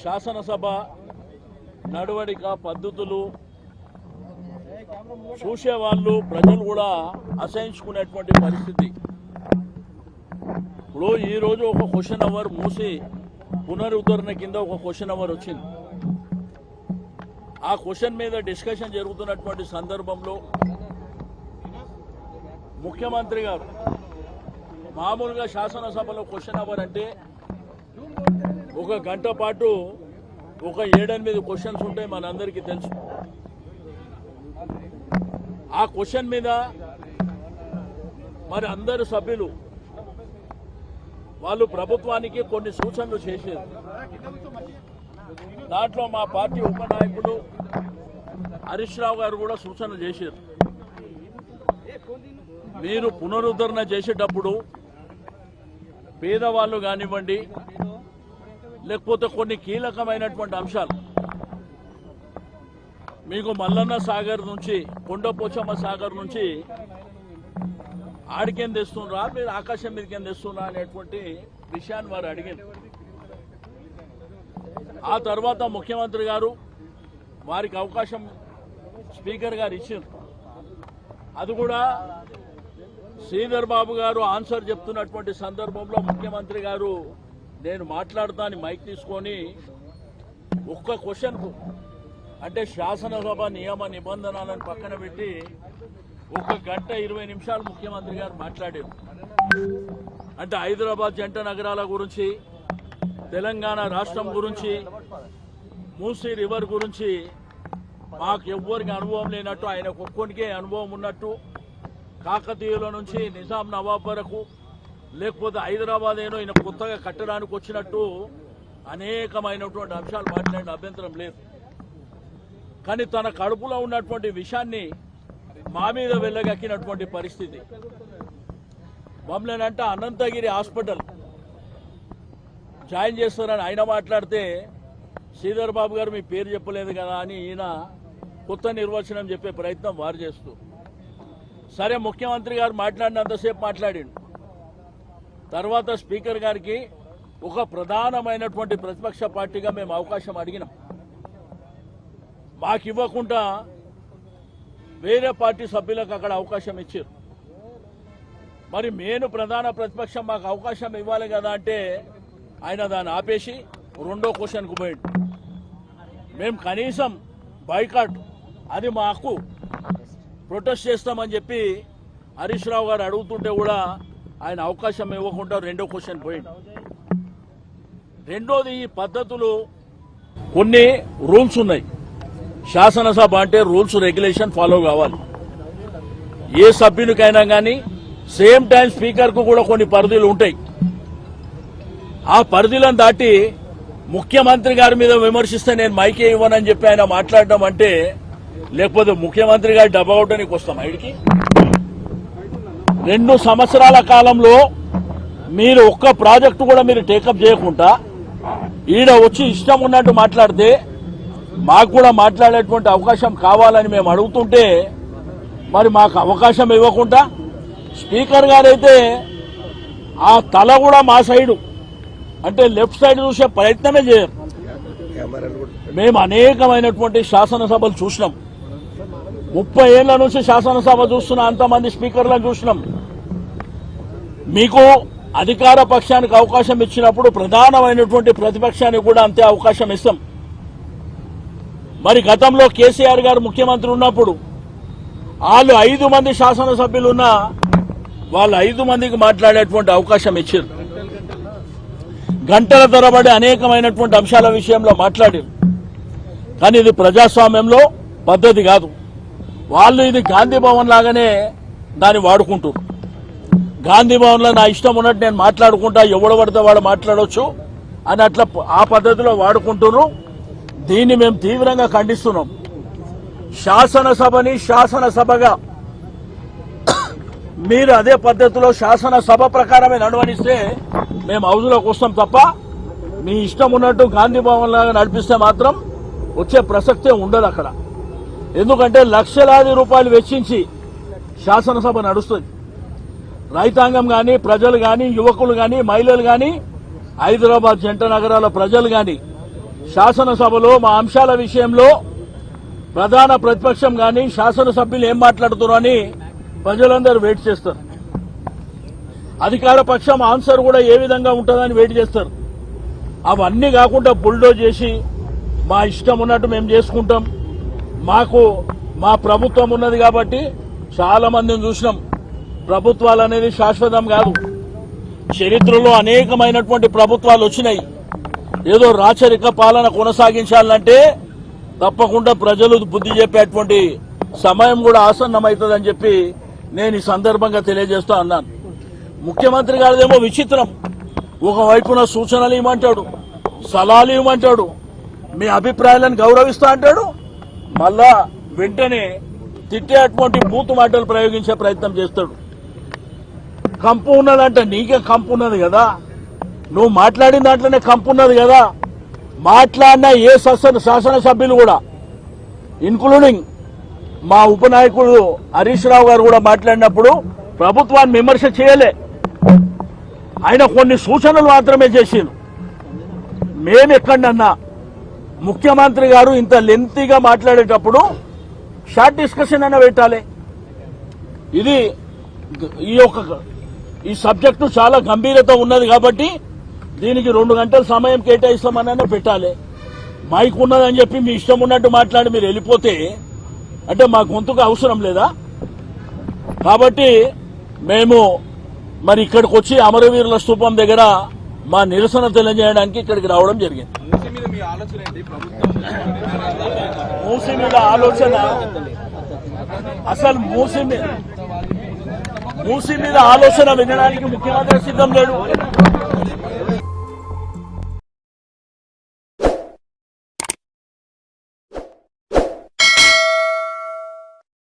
శాసనసభ నడవడిక పద్ధతులు చూసేవాళ్ళు ప్రజలు కూడా అసహించుకునేటువంటి పరిస్థితి. ఇప్పుడు ఈరోజు ఒక క్వశ్చన్ అవర్ మూసి పునరుద్ధరణ కింద ఒక క్వశ్చన్ అవర్ వచ్చింది. ఆ క్వశ్చన్ మీద డిస్కషన్ జరుగుతున్నటువంటి సందర్భంలో ముఖ్యమంత్రి గారు మామూలుగా శాసనసభలో క్వశ్చన్ అవర్ అంటే ఒక గంట పాటు ఒక 7-8 క్వశ్చన్స్ ఉంటాయి, మనందరికీ తెలుసు. ఆ క్వశ్చన్ మీద మరి అందరు సభ్యులు వాళ్ళు ప్రభుత్వానికి కొన్ని సూచనలు చేశారు. దాంట్లో మా పార్టీ ఉపనాయకుడు హరీష్ రావు గారు కూడా సూచనలు చేశారు. మీరు పునరుద్ధరణ చేసేటప్పుడు పేదవాళ్ళు కానివ్వండి, లేకపోతే కొన్ని కీలకమైనటువంటి అంశాలు మీకు మల్లన్న సాగర్ నుంచి కొండపోచమ్మ సాగర్ నుంచి ఆడికేం తెస్తున్నా, మీరు ఆకాశం మీదకేం తెస్తున్నా అనేటువంటి విషయాన్ని వారు అడిగారు. ఆ తర్వాత ముఖ్యమంత్రి గారు వారికి అవకాశం స్పీకర్ గారు ఇచ్చారు. అది కూడా శ్రీధర్ బాబు గారు ఆన్సర్ చెప్తున్నటువంటి సందర్భంలో ముఖ్యమంత్రి గారు నేను మాట్లాడుతాను మైక్ తీసుకొని ఒక్క క్వశ్చన్కు అంటే శాసనసభ నియమ నిబంధనలను పక్కన పెట్టి 1 గంట 20 నిమిషాలు ముఖ్యమంత్రి గారు మాట్లాడారు. అంటే హైదరాబాద్ జంట నగరాల గురించి, తెలంగాణ రాష్ట్రం గురించి, మూసీ రివర్ గురించి మాకు ఎవ్వరికి అనుభవం లేనట్టు, ఆయన ఒక్కొక్కరికే అనుభవం ఉన్నట్టు, కాకతీయుల నుంచి నిజాం నవాబ్ వరకు, లేకపోతే హైదరాబాద్ ఏనో ఈయన కొత్తగా కట్టడానికి వచ్చినట్టు అనేకమైనటువంటి అంశాలు మాట్లాడిన అభ్యంతరం లేదు. కానీ తన కడుపులో ఉన్నటువంటి విషయాన్ని మా మీద వెళ్ళగక్కినటువంటి పరిస్థితి. మమ్మల్ని అంటే అనంతగిరి హాస్పిటల్ జాయిన్ చేస్తారని ఆయన మాట్లాడితే శ్రీధర్ బాబు గారు మీ పేరు చెప్పలేదు కదా అని ఈయన కొత్త నిర్వచనం చెప్పే ప్రయత్నం వారు చేస్తూ, సరే ముఖ్యమంత్రి గారు మాట్లాడినంతసేపు మాట్లాడిండు. తర్వాత స్పీకర్ గారికి ఒక ప్రధానమైనటువంటి ప్రతిపక్ష పార్టీగా మేము అవకాశం అడిగినాం. మాకు ఇవ్వకుండా వేరే పార్టీ సభ్యులకు అక్కడ అవకాశం ఇచ్చారు. మరి నేను ప్రధాన ప్రతిపక్షం మాకు అవకాశం ఇవ్వాలి కదా అంటే ఆయన దాన్ని ఆపేసి 2వ క్వశ్చన్కు పోయిండు. మేము కనీసం బాయ్కాట్ అది మా హక్కు, ప్రొటెస్ట్ చేస్తామని చెప్పి హరీష్ రావు గారు అడుగుతుంటే కూడా ఆయన అవకాశం ఇవ్వకుండా 2వ క్వశ్చన్ పోయిండు. రెండోది, ఈ పద్ధతులు కొన్ని రూల్స్ ఉన్నాయి. శాసనసభ అంటే రూల్స్ రెగ్యులేషన్ ఫాలో కావాలి. ఏ సభ్యునికైనా కానీ సేమ్ టైం స్పీకర్కు కూడా కొన్ని పరిధులు ఉంటాయి. ఆ పరిధులను దాటి ముఖ్యమంత్రి గారి మీద విమర్శిస్తే నేను మైకే ఇవ్వనని చెప్పి ఆయన మాట్లాడడం అంటే, లేకపోతే ముఖ్యమంత్రి గారి డబ్బగొట్టడానికి వస్తాం ఆయనకి. 2 సంవత్సరాల కాలంలో మీరు ఒక్క ప్రాజెక్టు కూడా మీరు టేకప్ చేయకుండా ఈడ వచ్చి ఇష్టం ఉన్నట్టు మాట్లాడితే మాకు కూడా మాట్లాడేటువంటి అవకాశం కావాలని మేము అడుగుతుంటే మరి మాకు అవకాశం ఇవ్వకుండా స్పీకర్ గారైతే ఆ తల కూడా మా సైడు అంటే లెఫ్ట్ సైడ్ చూసే ప్రయత్నమే చేయరు. మేము అనేకమైనటువంటి శాసనసభలు చూసినాం. 30 ఏళ్ల నుంచి శాసనసభ చూస్తున్నా, అంతమంది స్పీకర్లను చూసినాం. మీకు అధికార పక్షానికి అవకాశం ఇచ్చినప్పుడు ప్రధానమైనటువంటి ప్రతిపక్షానికి కూడా అంతే అవకాశం ఇస్తాం. మరి గతంలో కేసీఆర్ గారు ముఖ్యమంత్రి ఉన్నప్పుడు వాళ్ళు 5 మంది శాసనసభ్యులు ఉన్నా వాళ్ళు 5 మందికి మాట్లాడేటువంటి అవకాశం ఇచ్చారు. గంటల తరబడి అనేకమైనటువంటి అంశాల విషయంలో మాట్లాడారు. కానీ ఇది ప్రజాస్వామ్యంలో పద్ధతి కాదు. వాళ్ళు ఇది గాంధీ భవన్ లాగానే దాన్ని వాడుకుంటారు. గాంధీ భవన్లో నా ఇష్టం ఉన్నట్టు నేను మాట్లాడుకుంటా, ఎవడు పడితే వాడు మాట్లాడవచ్చు అని అట్లా ఆ పద్ధతిలో వాడుకుంటున్నారు. దీన్ని మేము తీవ్రంగా ఖండిస్తున్నాం. శాసనసభని శాసనసభగా మీరు అదే పద్ధతిలో శాసనసభ ప్రకారమే నడవనిస్తే మేము హౌజ్లోకి వస్తాం తప్ప మీ ఇష్టం ఉన్నట్టు గాంధీ భవన్ లాగా నడిపిస్తే మాత్రం వచ్చే ప్రసక్తే ఉండదు అక్కడ. ఎందుకంటే లక్షలాది రూపాయలు వెచ్చించి శాసనసభ నడుస్తుంది. రైతాంగం కానీ, ప్రజలు కానీ, యువకులు కానీ, మహిళలు కానీ, హైదరాబాద్ జంట నగరాల ప్రజలు కానీ శాసనసభలో మా అంశాల విషయంలో ప్రధాన ప్రతిపక్షం కానీ శాసనసభ్యులు ఏం మాట్లాడుతున్నారో అని ప్రజలందరూ వెయిట్ చేస్తారు. అధికార పక్షం ఆన్సర్ కూడా ఏ విధంగా ఉంటుందని వెయిట్ చేస్తారు. అవన్నీ కాకుండా బుల్డోజ్ చేసి మా ఇష్టం ఉన్నట్టు మేము చేసుకుంటాం. మాకు మా ప్రభుత్వం ఉన్నది కాబట్టి చాలా మందిని చూసినాం. ప్రభుత్వాలు అనేది శాశ్వతం కాదు. చరిత్రలో అనేకమైనటువంటి ప్రభుత్వాలు వచ్చినాయి. ఏదో రాచరిక పాలన కొనసాగించాలంటే తప్పకుండా ప్రజలు బుద్ధి చెప్పేటువంటి సమయం కూడా ఆసన్నమవుతుందని చెప్పి నేను ఈ సందర్భంగా తెలియజేస్తా అన్నాను. ముఖ్యమంత్రి గారిదేమో విచిత్రం. ఒకవైపున సూచనలు ఇవ్వమంటాడు, సలహాలు ఇవ్వమంటాడు, మీ అభిప్రాయాలను గౌరవిస్తా అంటాడు, మళ్ళా వెంటనే తిట్టేటువంటి బూతు మాటలు ప్రయోగించే ప్రయత్నం చేస్తాడు. కంపు ఉన్నదంటే నీకే కంపు ఉన్నది కదా, నువ్వు మాట్లాడిన దాంట్లోనే కంపు ఉన్నది కదా. మాట్లాడిన ఏ శాసనసభ్యులు కూడా ఇన్క్లూడింగ్ మా ఉపనాయకుడు హరీష్ రావు గారు కూడా మాట్లాడినప్పుడు ప్రభుత్వాన్ని విమర్శ చేయలే. ఆయన కొన్ని సూచనలు మాత్రమే చేసిండు. మేమెక్కడన్నా ముఖ్యమంత్రి గారు ఇంత లెంతీగా మాట్లాడేటప్పుడు షార్ట్ డిస్కషన్ అయినా పెట్టాలి. ఇది ఈ సబ్జెక్టు చాలా గంభీరత ఉన్నది కాబట్టి దీనికి 2 గంటల సమయం కేటాయిస్తామన్నా పెట్టాలి. మైక్ ఉన్నదని చెప్పి మీ ఇష్టం ఉన్నట్టు మాట్లాడి మీరు వెళ్ళిపోతే అంటే మా గొంతుకు అవసరం లేదా? కాబట్టి మేము మరి ఇక్కడికి వచ్చి అమరవీరుల స్తూపం దగ్గర మా నిరసన తెలియజేయడానికి ఇక్కడికి రావడం జరిగింది. మూసీ మీద ఆలోచన అసలు మూసీ మీద ఆలోచన వినడానికి ముఖ్యమంత్రి సిద్ధం లేడు.